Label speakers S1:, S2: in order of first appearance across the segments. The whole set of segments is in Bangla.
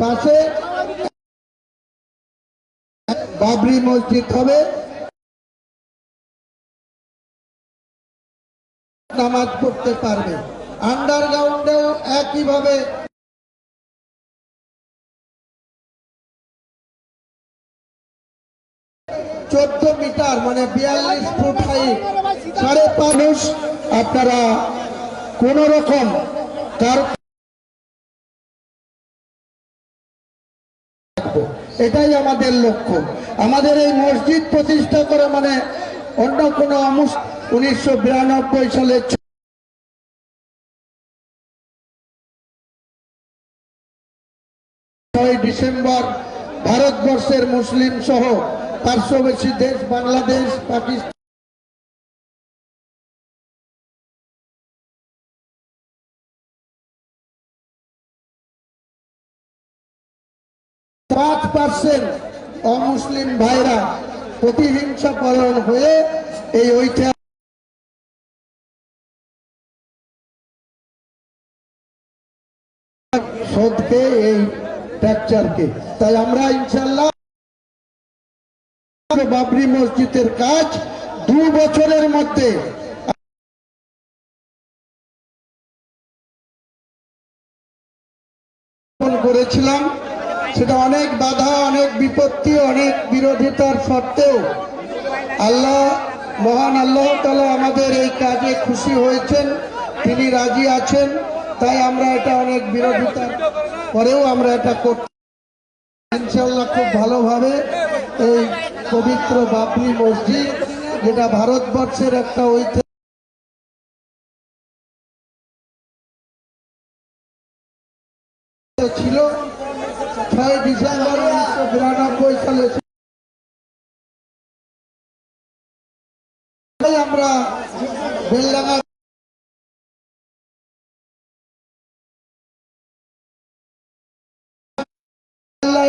S1: পাশে বাবরি মসজিদ হবে, নামাজ পড়তে পারবে। আন্ডারগ্রাউন্ডেও একইভাবে 14 মিটার মানে 42 ফুট হাইট, 5.5 আপনারা কোন রকম কার এটাই আমাদের লক্ষ্য। আমাদের এই মসজিদ প্রতিষ্ঠা করে মানে অন্য কোন 1992 সালে 6 ডিসেম্বর ভারতবর্ষের মুসলিম সহ পার্শ্ববর্তী দেশ বাংলাদেশ, পাকিস্তান, অমুসলিম ভাইরা প্রতিহিংসা পরায়ণ হয়ে এই শোধকে এই ফ্র্যাকচারকে, তাই আমরা ইনশাল্লাহ বাবরি মসজিদের কাজ 2 বছরের মধ্যে করেছিলাম। সেটা অনেক বাধা, অনেক বিপত্তি, অনেক বিরোধিতার সত্ত্বেও আল্লাহ, মহান আল্লাহ তাআলা আমাদের এই কাজে খুশি হয়েছেন, তিনি রাজি আছেন। তাই আমরা এটা অনেক বিরোধিতার পরেও আমরা এটা করতে ইনশাআল্লাহ খুব ভালোভাবে এই পবিত্র বাবরি মসজিদ, যেটা ভারতবর্ষের একটা ঐতিহ্য ছিল, 6 ডিসেম্বর 1992 সালে আমরা বেলডাঙ্গা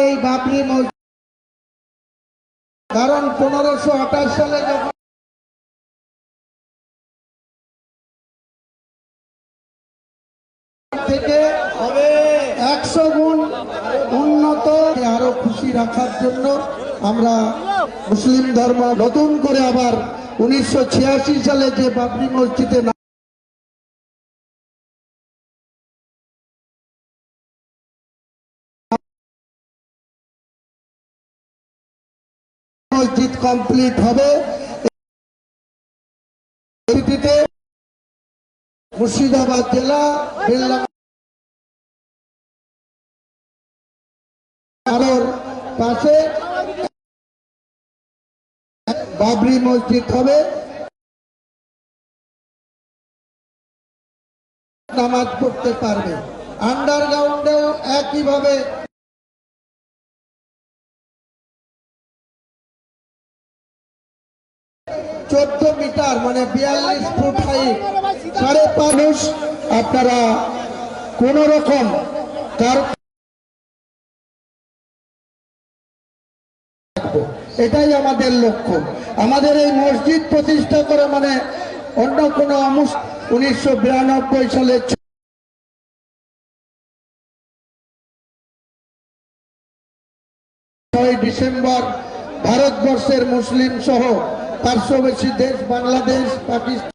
S1: এই বাবরি মসজিদ, কারণ 1528 সালে যখন থেকে হবে 100 গুণ উন্নত, আরো খুশি রাখার জন্য আমরা মুসলিম ধর্ম নতুন করে আবার 1986 সালে যে বাবরি মসজিদে মসজিদ কমপ্লিট হবে, মুর্শিদাবাদ জেলা বেলডাঙ্গার পাশে বাবরি মসজিদ হবে, নামাজ পড়তে পারবে। আন্ডারগ্রাউন্ডেও একইভাবে 14 মিটার মানে 42 ফুট হাইট, 5.5 আপনারা কোন রকম কার এটাই আমাদের লক্ষ্য। আমাদের এই মসজিদ প্রতিষ্ঠা করে মানে অন্য কোন 1992 সালে 6 ডিসেম্বর ভারতবর্ষের মুসলিম সহ পার্শ্ববর্তী দেশ বাংলাদেশ, পাকিস্তান,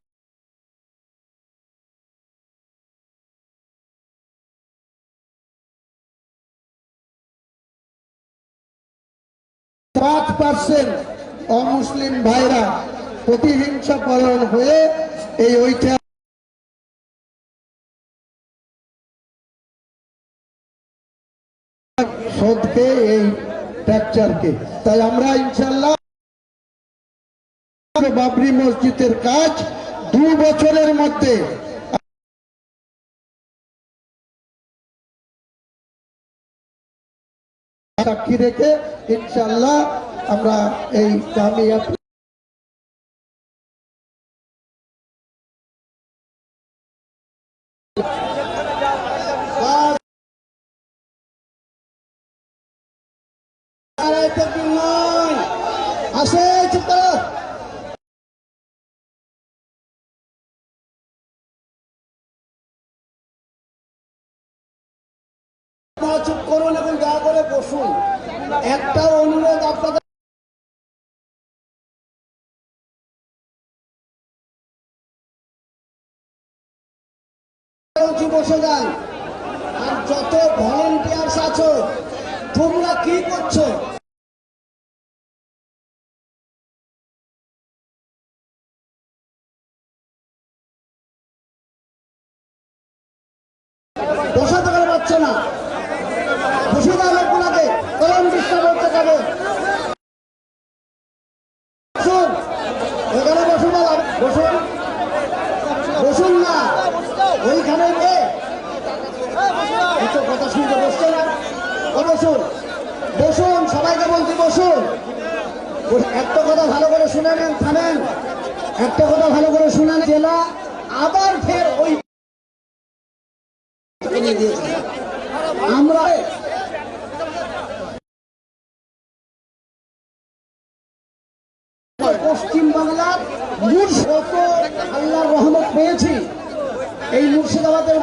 S1: অমুসলিম ভাইরা প্রতিহিংসা পরায়ণ হয়ে এই শোধকে এই ফ্র্যাকচারকে, তাই আমরা ইনশাল্লাহ বাবরি মসজিদের কাজ 2 বছরের মধ্যে সাক্ষী রেখে ইনশাল্লাহ আমরা এই কামিয়াব আসে
S2: চুপ করুন এবং দয়া করে বসুন। একটা অনুরোধ আপনাদের, বসে যান। আর যত ভলেন্টিয়ার্স আছো তোমরা কি করছো? বসাতে পারে পারছো না, বসে যাও লোকগুলাকে, কলম ডিস্টার্ব হচ্ছে যাবে। বসুন, এখানে বসুন, বসুন, বসুন না ওইখানে এত কথা শুনতে বসছে না। বসুন, বসুন, সবাইকে বলছি বসুন। একটা কথা ভালো করে শুনে নেন, থামেন। একটা কথা ভালো করে শুনেন, জেলা আবার ফের ওই আমরা পশ্চিম বাংলার আল্লাহর রহমত পেয়েছি। এই মুর্শিদাবাদের